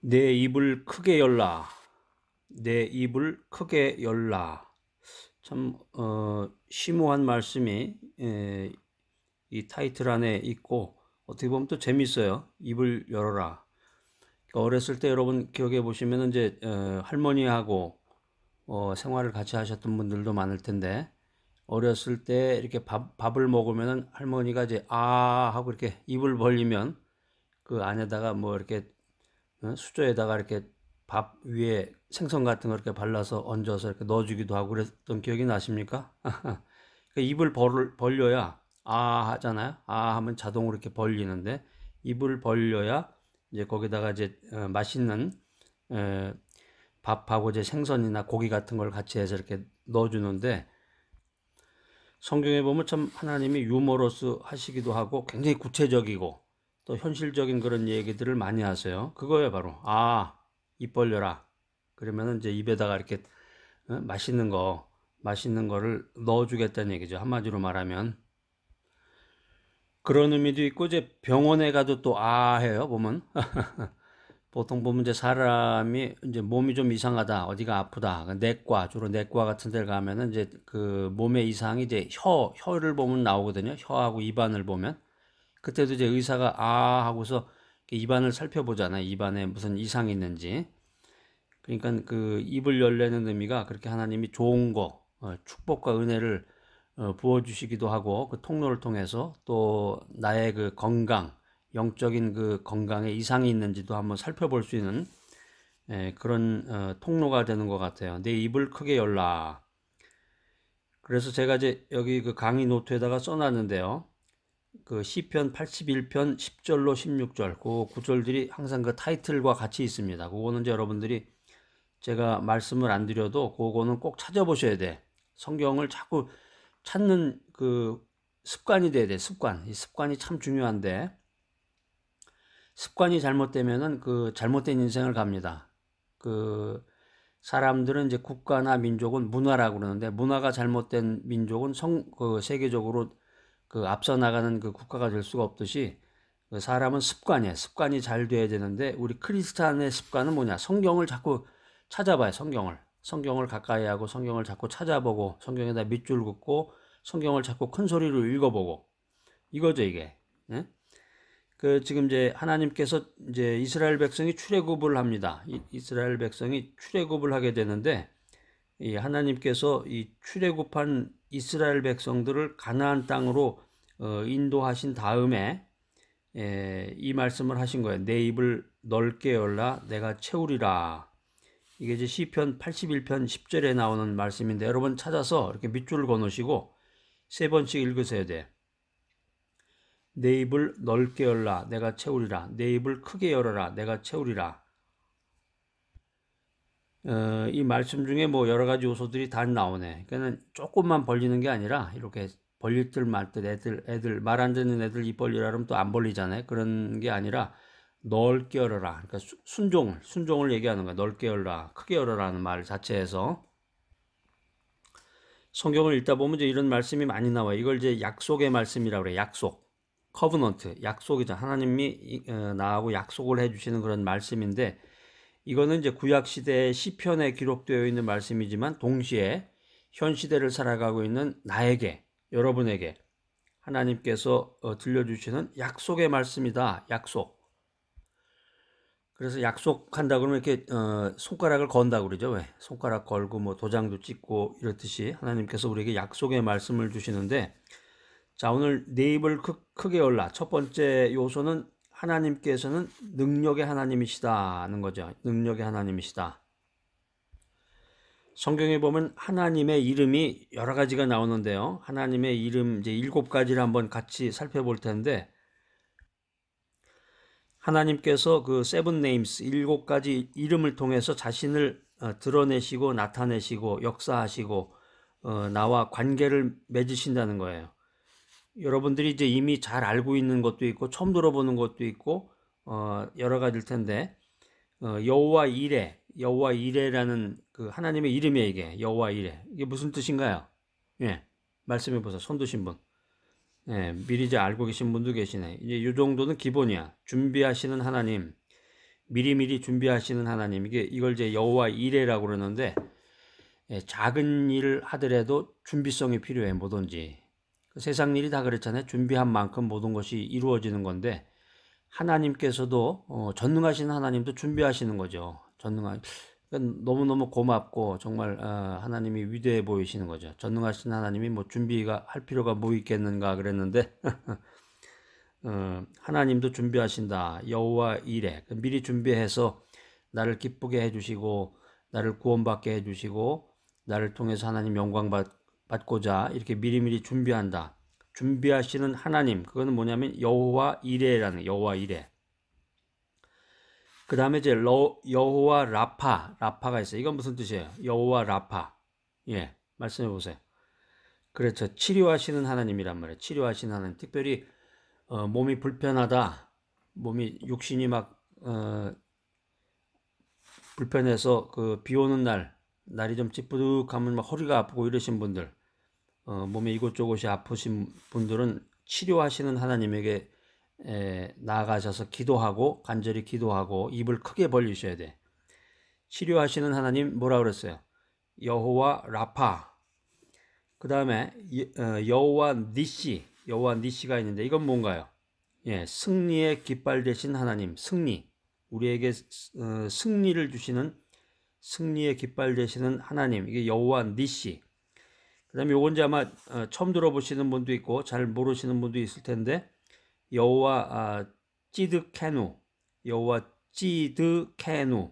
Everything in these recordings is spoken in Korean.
내 입을 크게 열라. 내 입을 크게 열라. 참 심오한 말씀이 이 타이틀 안에 있고 어떻게 보면 또 재밌어요. 입을 열어라. 그러니까 어렸을 때 여러분 기억해 보시면 이제 할머니하고 생활을 같이 하셨던 분들도 많을 텐데 어렸을 때 이렇게 밥을 먹으면은 할머니가 이제 아 하고 이렇게 입을 벌리면 그 안에다가 뭐 이렇게 수저에다가 이렇게 밥 위에 생선 같은 거 이렇게 발라서 얹어서 이렇게 넣어주기도 하고 그랬던 기억이 나십니까? 그 입을 벌려야 아 하잖아요. 아 하면 자동으로 이렇게 벌리는데 입을 벌려야 이제 거기다가 이제 맛있는 에, 밥하고 이제 생선이나 고기 같은 걸 같이 해서 이렇게 넣어주는데 성경에 보면 참 하나님이 유머러스 하시기도 하고 굉장히 구체적이고 또 현실적인 그런 얘기들을 많이 하세요. 그거예요, 바로. 아, 입 벌려라. 그러면은 이제 입에다가 이렇게 맛있는 거를 넣어주겠다는 얘기죠. 한마디로 말하면. 그런 의미도 있고, 이제 병원에 가도 또 아 해요, 보면. 보통 보면 이제 사람이 이제 몸이 좀 이상하다, 어디가 아프다, 내과, 주로 내과 같은 데 가면은 이제 그 몸의 이상이 이제 혀를 보면 나오거든요. 혀하고 입안을 보면. 그때도 이제 의사가 아 하고서 입안을 살펴보잖아요. 입안에 무슨 이상이 있는지. 그러니까 그 입을 열려는 의미가 그렇게 하나님이 좋은 거, 축복과 은혜를 부어주시기도 하고 그 통로를 통해서 또 나의 그 건강, 영적인 그 건강에 이상이 있는지도 한번 살펴볼 수 있는 그런 통로가 되는 것 같아요. 내 입을 크게 열라. 그래서 제가 이제 여기 그 강의 노트에다가 써놨는데요. 그 시편 81편 10절로 16절 그 구절들이 항상 그 타이틀과 같이 있습니다. 그거는 이제 여러분들이 제가 말씀을 안 드려도 그거는 꼭 찾아보셔야 돼. 성경을 자꾸 찾는 그 습관이 돼야 돼. 습관. 이 습관이 참 중요한데 습관이 잘못되면은 그 잘못된 인생을 갑니다. 그 사람들은 이제 국가나 민족은 문화라고 그러는데 문화가 잘못된 민족은 그 세계적으로 그 앞서 나가는 그 국가가 될 수가 없듯이 그 사람은 습관이에요. 습관이 잘 돼야 되는데 우리 크리스찬의 습관은 뭐냐? 성경을 자꾸 찾아봐요. 성경을 가까이 하고 성경을 자꾸 찾아보고 성경에다 밑줄 긋고 성경을 자꾸 큰 소리로 읽어보고 이거죠 이게. 예? 그 지금 이제 하나님께서 이제 이스라엘 백성이 출애굽을 합니다. 이스라엘 백성이 출애굽을 하게 되는데 이 하나님께서 이 출애굽한 이스라엘 백성들을 가나안 땅으로 인도하신 다음에 이 말씀을 하신 거예요. 내 입을 넓게 열라 내가 채우리라. 이게 이제 시편 81편 10절에 나오는 말씀인데 여러분 찾아서 이렇게 밑줄을 그어놓으시고 세 번씩 읽으셔야 돼. 내 입을 넓게 열라 내가 채우리라. 내 입을 크게 열어라 내가 채우리라. 이 말씀 중에 뭐 여러 가지 요소들이 다 나오네. 그러니까 조금만 벌리는 게 아니라 이렇게 벌릴 듯 말 듯 애들 말 안 듣는 애들 입 벌리라 그러면 또 안 벌리잖아요. 그런 게 아니라 넓게 열어라. 그러니까 순종을 얘기하는 거야. 넓게 열라, 크게 열어라는 말 자체에서 성경을 읽다 보면 이제 이런 말씀이 많이 나와요. 이걸 이제 약속의 말씀이라고 그래. 약속, 커브넌트, 약속이죠. 하나님이 나하고 약속을 해주시는 그런 말씀인데 이거는 이제 구약 시대의 시편에 기록되어 있는 말씀이지만 동시에 현 시대를 살아가고 있는 나에게, 여러분에게 하나님께서 들려주시는 약속의 말씀이다. 약속. 그래서 약속한다 그러면 이렇게 손가락을 건다 그러죠. 왜? 손가락 걸고 뭐 도장도 찍고 이렇듯이 하나님께서 우리에게 약속의 말씀을 주시는데 자, 오늘 내 입을 크게 열라. 첫 번째 요소는 하나님께서는 능력의 하나님이시다는 거죠. 능력의 하나님이시다. 성경에 보면 하나님의 이름이 여러 가지가 나오는데요. 하나님의 이름 이제 7가지를 한번 같이 살펴볼 텐데 하나님께서 그 세븐 네임스 7가지 이름을 통해서 자신을 드러내시고 나타내시고 역사하시고 나와 관계를 맺으신다는 거예요. 여러분들이 이제 이미 잘 알고 있는 것도 있고 처음 들어보는 것도 있고 여러 가지일 텐데 여호와 이레라는 그 하나님의 이름이에요. 이게 여호와 이레 이게 무슨 뜻인가요? 예, 말씀해 보세요. 손 드신 분. 미리 이제 알고 계신 분도 계시네. 이제 이 정도는 기본이야. 준비하시는 하나님, 미리미리 준비하시는 하나님, 이걸 이제 여호와 이레라고 그러는데, 작은 일을 하더라도 준비성이 필요해. 뭐든지 세상 일이 다 그렇잖아요. 준비한 만큼 모든 것이 이루어지는 건데, 하나님께서도 전능하신 하나님도 준비하시는 거죠. 그러니까 너무너무 고맙고 정말 하나님이 위대해 보이시는 거죠. 전능하신 하나님이 뭐 준비가 할 필요가 뭐 있겠는가 그랬는데 하나님도 준비하신다. 여호와 이레, 미리 준비해서 나를 기쁘게 해주시고 나를 구원받게 해주시고 나를 통해서 하나님 영광 받고자 이렇게 미리미리 준비한다. 준비하시는 하나님, 그거는 뭐냐면 여호와 이레라는, 여호와 이레. 그 다음에 이제 여호와 라파가 있어요. 이건 무슨 뜻이에요? 여호와 라파. 예, 말씀해 보세요. 그렇죠. 치료하시는 하나님이란 말이에요. 치료하시는 하나님. 특별히 몸이 불편하다, 몸이 육신이 막 불편해서 그 비 오는 날이 좀 찌뿌득하면 막 허리가 아프고 이러신 분들, 몸에 이곳저곳이 아프신 분들은 치료하시는 하나님에게 나아가셔서 기도하고 간절히 기도하고 입을 크게 벌리셔야 돼. 치료하시는 하나님 뭐라 그랬어요? 여호와 라파. 그 다음에 여호와 니시가 있는데 이건 뭔가요? 예, 승리의 깃발 되신 하나님, 승리. 우리에게 승리를 주시는 승리의 깃발 되시는 하나님, 이게 여호와 니시. 그 다음에 요건 이제 아마 처음 들어보시는 분도 있고 잘 모르시는 분도 있을 텐데, 여호와 찌드케누, 여호와 찌드케누.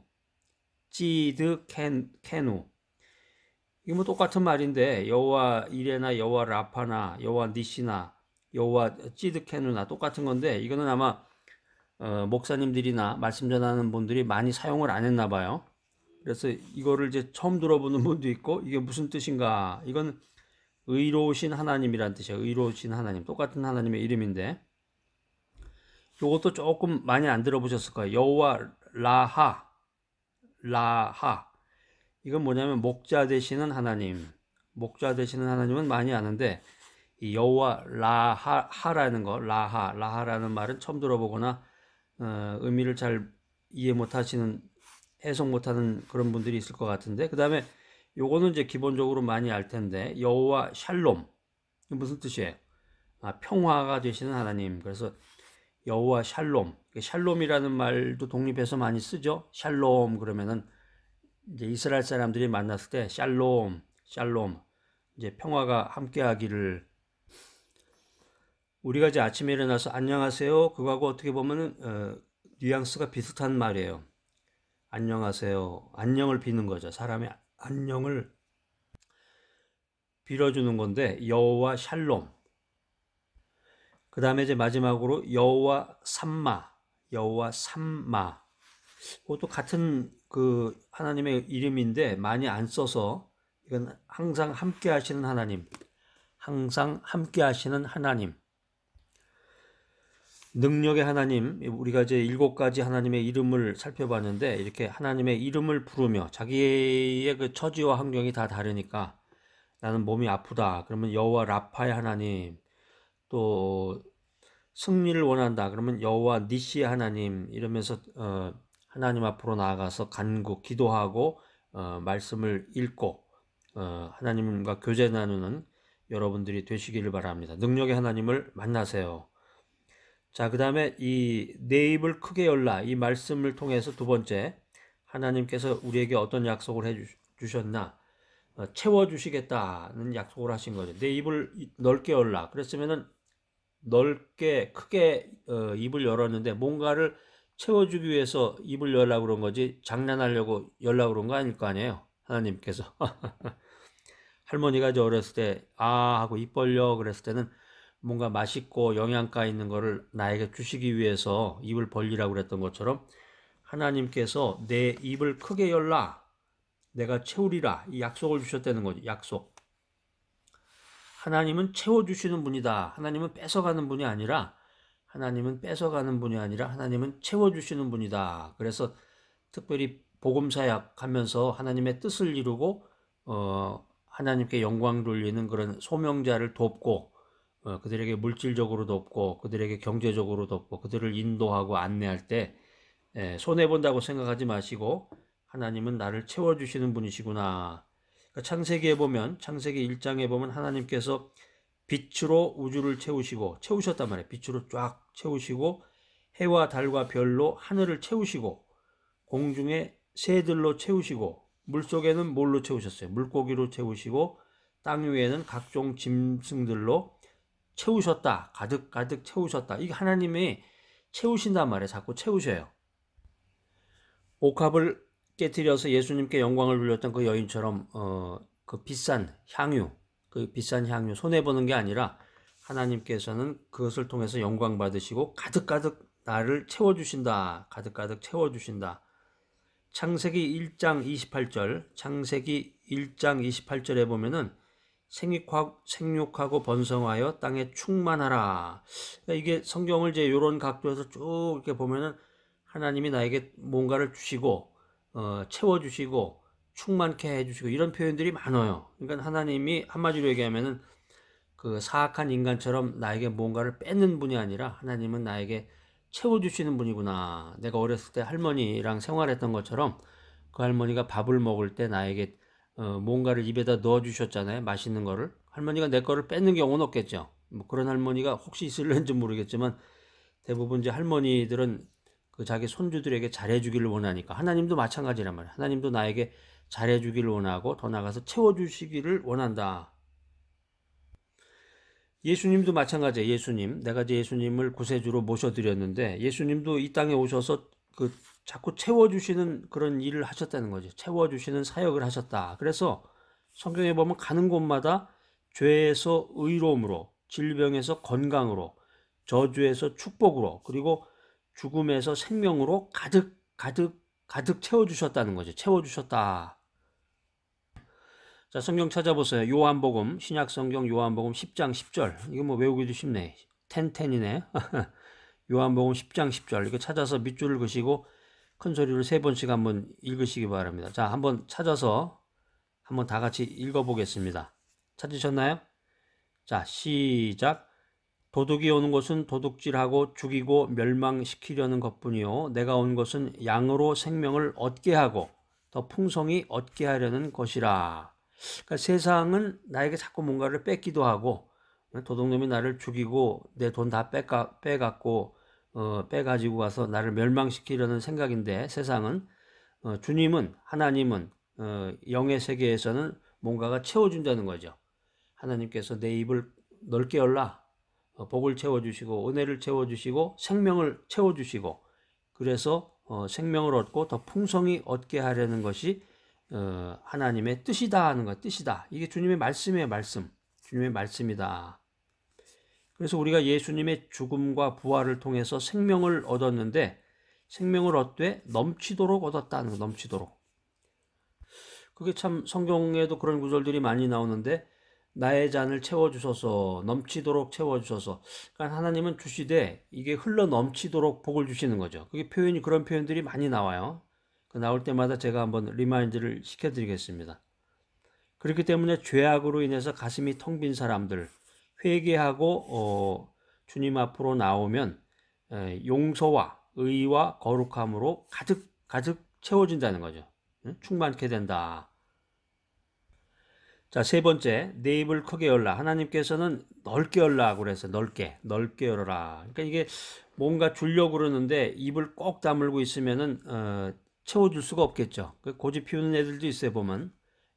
이게 뭐 똑같은 말인데, 여호와 이레나 여호와 라파나 여호와 니시나 여호와 찌드케누나 똑같은 건데, 이거는 아마 목사님들이나 말씀 전하는 분들이 많이 사용을 안 했나 봐요. 그래서 이거를 이제 처음 들어보는 분도 있고, 이게 무슨 뜻인가? 이건 의로우신 하나님이란 뜻이에요. 의로우신 하나님, 똑같은 하나님의 이름인데, 이것도 조금 많이 안 들어보셨을 거예요. 여호와 라하. 이건 뭐냐면 목자 되시는 하나님. 목자 되시는 하나님은 많이 아는데, 이 여호와 라하라는 거, 라하라는 말은 처음 들어보거나 의미를 잘 이해 못하시는, 해석 못하는 그런 분들이 있을 것 같은데, 그 다음에 요거는 이제 기본적으로 많이 알 텐데, 여호와 샬롬. 이게 무슨 뜻이에요? 평화가 되시는 하나님. 그래서 여호와 샬롬. 샬롬이라는 말도 독립해서 많이 쓰죠. 샬롬 그러면은 이제 이스라엘 사람들이 만났을 때 샬롬 이제 평화가 함께하기를. 우리가 이제 아침에 일어나서 안녕하세요 그거하고 어떻게 보면은 뉘앙스가 비슷한 말이에요. 안녕하세요, 안녕을 비는 거죠. 사람의 안녕을 빌어주는 건데, 여호와 샬롬. 그 다음에 이제 마지막으로 여호와 삼마. 그것도 같은 그 하나님의 이름인데 많이 안 써서, 이건 항상 함께 하시는 하나님. 능력의 하나님. 우리가 이제 7가지 하나님의 이름을 살펴봤는데, 이렇게 하나님의 이름을 부르며 자기의 그 처지와 환경이 다 다르니까, 나는 몸이 아프다 그러면 여호와 라파의 하나님, 또 승리를 원한다 그러면 여호와 니시의 하나님, 이러면서 하나님 앞으로 나아가서 간구 기도하고 말씀을 읽고 하나님과 교제 나누는 여러분들이 되시기를 바랍니다. 능력의 하나님을 만나세요. 자, 그 다음에 이 내 입을 크게 열라, 이 말씀을 통해서 두 번째, 하나님께서 우리에게 어떤 약속을 해주셨나? 채워주시겠다는 약속을 하신 거죠. 내 입을 넓게 열라. 그랬으면은 넓게 크게 입을 열었는데 뭔가를 채워주기 위해서 입을 열라고 그런 거지, 장난하려고 열라고 그런 거 아닐 거 아니에요, 하나님께서. 할머니가 저 어렸을 때 하고 입 벌려 그랬을 때는 뭔가 맛있고 영양가 있는 거를 나에게 주시기 위해서 입을 벌리라고 그랬던 것처럼, 하나님께서 내 입을 크게 열라, 내가 채우리라, 이 약속을 주셨다는 거죠. 약속. 하나님은 채워주시는 분이다. 하나님은 뺏어가는 분이 아니라 하나님은 채워주시는 분이다. 그래서 특별히 복음사역 하면서 하나님의 뜻을 이루고 하나님께 영광 돌리는 그런 소명자를 돕고, 그들에게 물질적으로 돕고 그들에게 경제적으로 돕고 그들을 인도하고 안내할 때 손해본다고 생각하지 마시고 하나님은 나를 채워주시는 분이시구나. 그러니까 창세기에 보면, 창세기 1장에 보면 하나님께서 빛으로 우주를 채우셨단 말이에요. 빛으로 쫙 채우시고 해와 달과 별로 하늘을 채우시고 공중에 새들로 채우시고 물속에는 뭘로 채우셨어요? 물고기로 채우시고 땅 위에는 각종 짐승들로 채우셨다. 가득 가득 채우셨다. 이게 하나님이 채우신단 말이에요. 자꾸 채우셔요. 옥합을 깨뜨려서 예수님께 영광을 돌렸던 그 여인처럼 그 비싼 향유, 손해보는 게 아니라 하나님께서는 그것을 통해서 영광 받으시고 가득가득 나를 채워주신다. 가득가득 채워주신다. 창세기 1장 28절에 보면은 생육하고 번성하여 땅에 충만하라. 그러니까 이게 성경을 이제 이런 각도에서 쭉 이렇게 보면은 하나님이 나에게 뭔가를 주시고 채워주시고 충만케 해주시고 이런 표현들이 많아요. 그러니까 하나님이 한마디로 얘기하면은 그 사악한 인간처럼 나에게 뭔가를 뺏는 분이 아니라 하나님은 나에게 채워주시는 분이구나. 내가 어렸을 때 할머니랑 생활했던 것처럼 그 할머니가 밥을 먹을 때 나에게 뭔가를 입에다 넣어주셨잖아요. 맛있는 거를. 할머니가 내 거를 뺏는 경우는 없겠죠. 뭐 그런 할머니가 혹시 있을는지 모르겠지만 대부분 이제 할머니들은 그 자기 손주들에게 잘해주기를 원하니까 하나님도 마찬가지란 말이에요. 하나님도 나에게 잘해주기를 원하고 더 나아가서 채워주시기를 원한다. 예수님도 마찬가지예요. 내가 이제 예수님을 구세주로 모셔드렸는데 예수님도 이 땅에 오셔서 그 자꾸 채워주시는 그런 일을 하셨다는 거죠. 채워주시는 사역을 하셨다. 그래서 성경에 보면 가는 곳마다 죄에서 의로움으로, 질병에서 건강으로, 저주에서 축복으로, 그리고 죽음에서 생명으로 가득 채워주셨다는 거죠. 채워주셨다. 자, 성경 찾아보세요. 요한복음, 신약성경 요한복음 10장 10절. 이거 뭐 외우기도 쉽네. 텐텐이네. 요한복음 10장 10절. 이거 찾아서 밑줄을 그시고 큰 소리로 3번씩 한번 읽으시기 바랍니다. 자, 한번 찾아서 한번 다 같이 읽어보겠습니다. 찾으셨나요? 자, 시작. 도둑이 오는 것은 도둑질하고 죽이고 멸망시키려는 것뿐이요. 내가 온 것은 양으로 생명을 얻게 하고 더 풍성히 얻게 하려는 것이라. 그러니까 세상은 나에게 자꾸 뭔가를 뺏기도 하고 도둑놈이 나를 죽이고 내 돈 다 빼가지고 가서 나를 멸망시키려는 생각인데 세상은 하나님은 영의 세계에서는 뭔가가 채워준다는 거죠. 하나님께서 내 입을 넓게 열라. 복을 채워주시고 은혜를 채워주시고 생명을 채워주시고 그래서 생명을 얻고 더 풍성히 얻게 하려는 것이 하나님의 뜻이다 하는 거야. 뜻이다. 이게 주님의 말씀이에요. 주님의 말씀이다. 그래서 우리가 예수님의 죽음과 부활을 통해서 생명을 얻었는데 생명을 얻되 넘치도록 얻었다는 거. 넘치도록. 그게 참 성경에도 그런 구절들이 많이 나오는데 나의 잔을 채워주소서, 넘치도록 채워주소서. 그러니까 하나님은 주시되 이게 흘러 넘치도록 복을 주시는 거죠. 그런 표현들이 많이 나와요. 나올 때마다 제가 한번 리마인드를 시켜드리겠습니다. 그렇기 때문에 죄악으로 인해서 가슴이 텅 빈 사람들, 회개하고 주님 앞으로 나오면 용서와 의와 거룩함으로 가득 채워진다는 거죠. 충만케 된다. 자, 3번째, 내 입을 크게 열라. 하나님께서는 넓게 열라고 그래서 넓게 열어라. 그러니까 이게 뭔가 주려고 그러는데 입을 꼭 다물고 있으면은 채워줄 수가 없겠죠. 고집 피우는 애들도 있어요, 보면.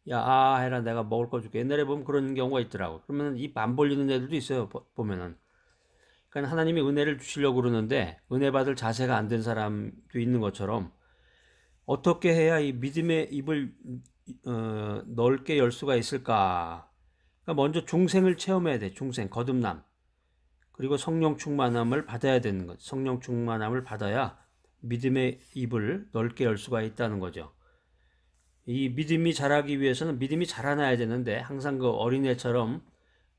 야, 해라, 내가 먹을 거 줄게. 옛날에 보면 그런 경우가 있더라고. 그러면 입 안 벌리는 애들도 있어요, 보면은. 그러니까 하나님이 은혜를 주시려고 그러는데 은혜 받을 자세가 안 된 사람도 있는 것처럼 어떻게 해야 이 믿음의 입을 넓게 열 수가 있을까? 그러니까 먼저 중생을 체험해야 돼. 중생, 거듭남. 그리고 성령 충만함을 받아야 되는 것. 성령 충만함을 받아야 믿음의 입을 넓게 열 수가 있다는 거죠. 이 믿음이 자라기 위해서는 믿음이 자라나야 되는데 항상 그 어린애처럼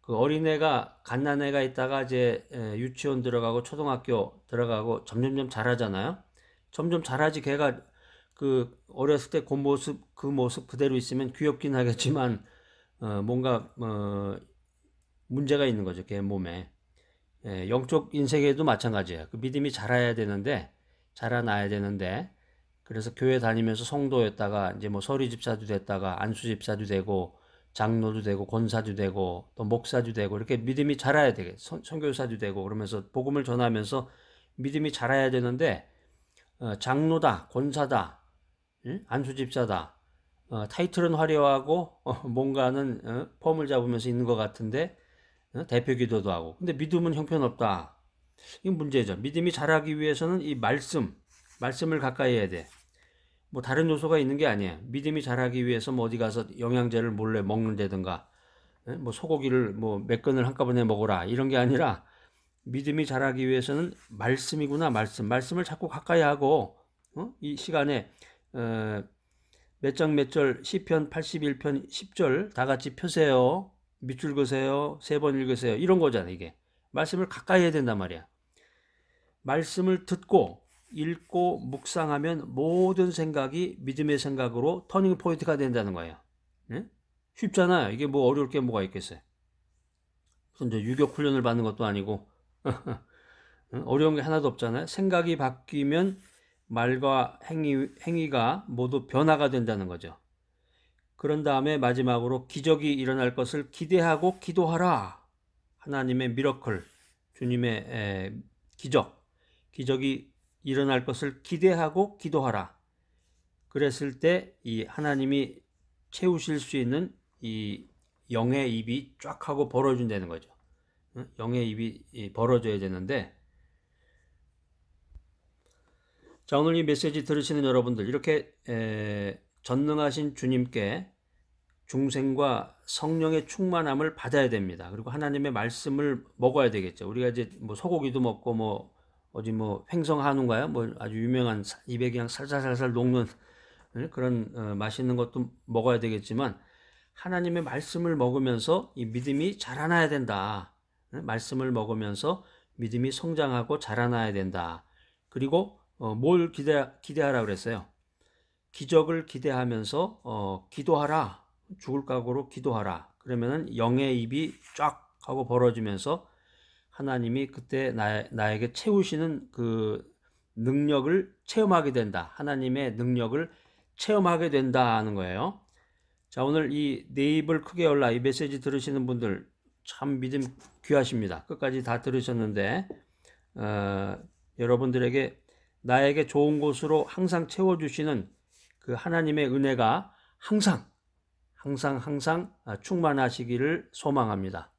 그 어린애가 갓난애가 있다가 이제 유치원 들어가고 초등학교 들어가고 점점점 자라잖아요. 점점 자라지 걔가 그 어렸을 때 그 모습 그대로 있으면 귀엽긴 하겠지만 뭔가 문제가 있는 거죠. 걔 몸에. 영적 인생에도 마찬가지예요. 그 믿음이 자라야 되는데 자라나야 되는데, 그래서 교회 다니면서 성도였다가 이제 뭐 서리 집사도 됐다가 안수 집사도 되고 장로도 되고 권사도 되고 또 목사도 되고 이렇게 믿음이 자라야 되게 선교사도 되고 그러면서 복음을 전하면서 믿음이 자라야 되는데 장로다 권사다 안수 집사다 타이틀은 화려하고 뭔가는 폼을 잡으면서 있는 것 같은데 대표 기도도 하고 근데 믿음은 형편없다. 이건 문제죠. 믿음이 자라기 위해서는 이 말씀을 가까이 해야 돼. 뭐 다른 요소가 있는 게 아니에요. 믿음이 자라기 위해서 뭐 어디 가서 영양제를 몰래 먹는다든가 뭐 소고기를 뭐 몇 건을 한꺼번에 먹어라 이런 게 아니라 믿음이 자라기 위해서는 말씀이구나. 말씀을 자꾸 가까이 하고 이 시간에 몇 장 몇 절 시편 81편 10절 다 같이 펴세요. 밑줄 그세요. 3번 읽으세요. 이런 거잖아. 이게 말씀을 가까이 해야 된단 말이야. 말씀을 듣고 읽고 묵상하면 모든 생각이 믿음의 생각으로 터닝 포인트가 된다는 거예요. 네? 쉽잖아요. 이게 뭐 어려울 게 뭐가 있겠어요. 무슨 유격 훈련을 받는 것도 아니고 어려운 게 하나도 없잖아요. 생각이 바뀌면 말과 행위가 모두 변화가 된다는 거죠. 그런 다음에 마지막으로 기적이 일어날 것을 기대하고 기도하라. 하나님의 미러클, 주님의 기적이 일어날 것을 기대하고 기도하라. 그랬을 때 이 하나님이 채우실 수 있는 이 영의 입이 쫙 하고 벌어진다는 거죠. 영의 입이 벌어져야 되는데 자 오늘 이 메시지 들으시는 여러분들 이렇게 전능하신 주님께 중생과 성령의 충만함을 받아야 됩니다. 그리고 하나님의 말씀을 먹어야 되겠죠. 우리가 이제 뭐 소고기도 먹고 뭐 어디 뭐 횡성한우인가요? 뭐 아주 유명한 입에 그냥 살살살살 녹는 그런 맛있는 것도 먹어야 되겠지만 하나님의 말씀을 먹으면서 이 믿음이 자라나야 된다. 말씀을 먹으면서 믿음이 성장하고 자라나야 된다. 그리고 뭘 기대하라 그랬어요? 기적을 기대하면서 기도하라. 죽을 각오로 기도하라. 그러면은 영의 입이 쫙 하고 벌어지면서 하나님이 그때 나에게 채우시는 그 능력을 체험하게 된다. 하나님의 능력을 체험하게 된다는 거예요. 자, 오늘 이 내 입을 크게 열라 이 메시지 들으시는 분들 참 믿음 귀하십니다. 끝까지 다 들으셨는데 여러분들에게 나에게 좋은 곳으로 항상 채워주시는 그 하나님의 은혜가 항상 충만하시기를 소망합니다.